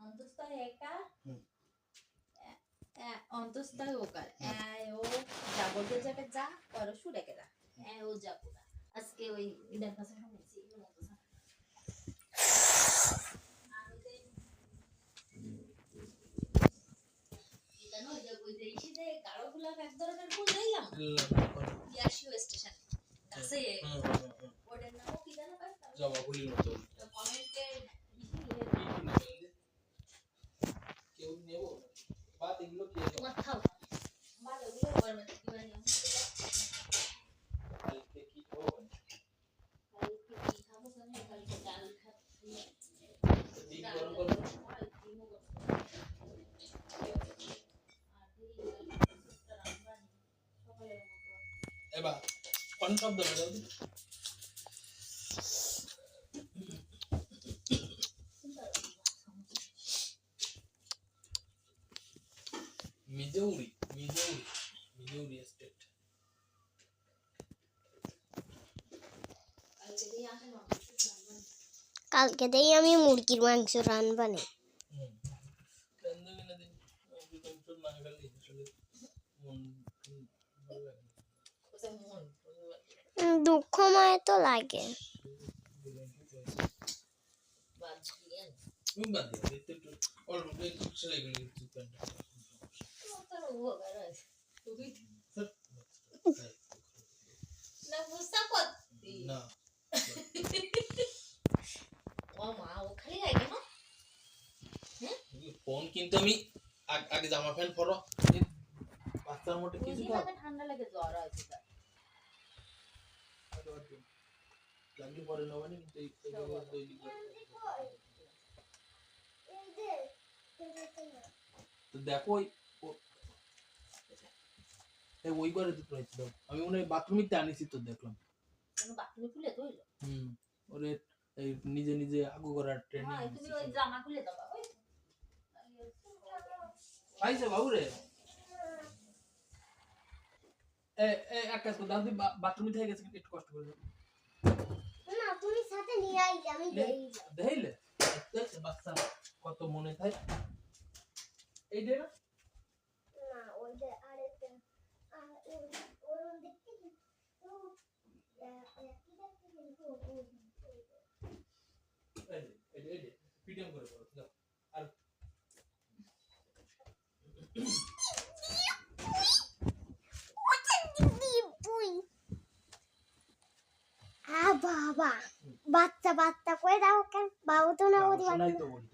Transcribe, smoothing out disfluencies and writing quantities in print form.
অন্তস্থ একার অন্তস্থ ওকার ও যাবতীয় জায়গায় যা পরশু রেখে দা ও যাবো না আজকে ওই ইদার কাছে শুনেছি গাড়োগুলা এক ধরনের ফুল দিলাম ইয়াশিও স্টেশন কাছে ওটার নামও কি জানো ভাই জবা ফুলের মতো কমেন্টে কেউ নেব বাদ এগুলো কি তোমার খাও বাদ এগুলো ওর মধ্যে কি বানিয়ে কালকে কি খাবো কালকে কি খাবো জানো কালকে ডাল খাচ্ছি ডিম গরম করব এবার কোন শব্দ বলো মিজৌরি স্টেট কালকে দেই আমি মুরগির মাংস রান্নাবানে দুঃখময় তো লাগে ফোন কিন্তু আমি আগে জামা প্যান্ট পরো বাচ্চার মধ্যে কিছু ঠান্ডা লাগে জ্বর আছে লাগলে পরে নেব না কিন্তু তো দেখো ওই করে তো রয়েছিল আমি মনে হয় বাথরুমিতে আনিছি তো দেখলাম বাথরুমে খুলে তো হইলো ওরে এই নিজে নিজে আগু করার ট্রেনিং তুমি ওই জামা খুলে দাও ওই আইছে বাবু রে একটা তো দাদি বাথরুমে থেকে গেছে একটু কষ্ট করে না তুমি সাথে নিয়ে আইলে আমি দেইলে দেখছ বাচ্চা কত মনে থাকে এই দে না না ওই যে আরেকটা ওর দেখতে তো কি দেখতে কিন্তু এই পিডিএম করে বলো দাও আর বাবা বাচ্চা বাচ্চা কই দাও কেন বাবু তো না বলি শোনাই তো বলি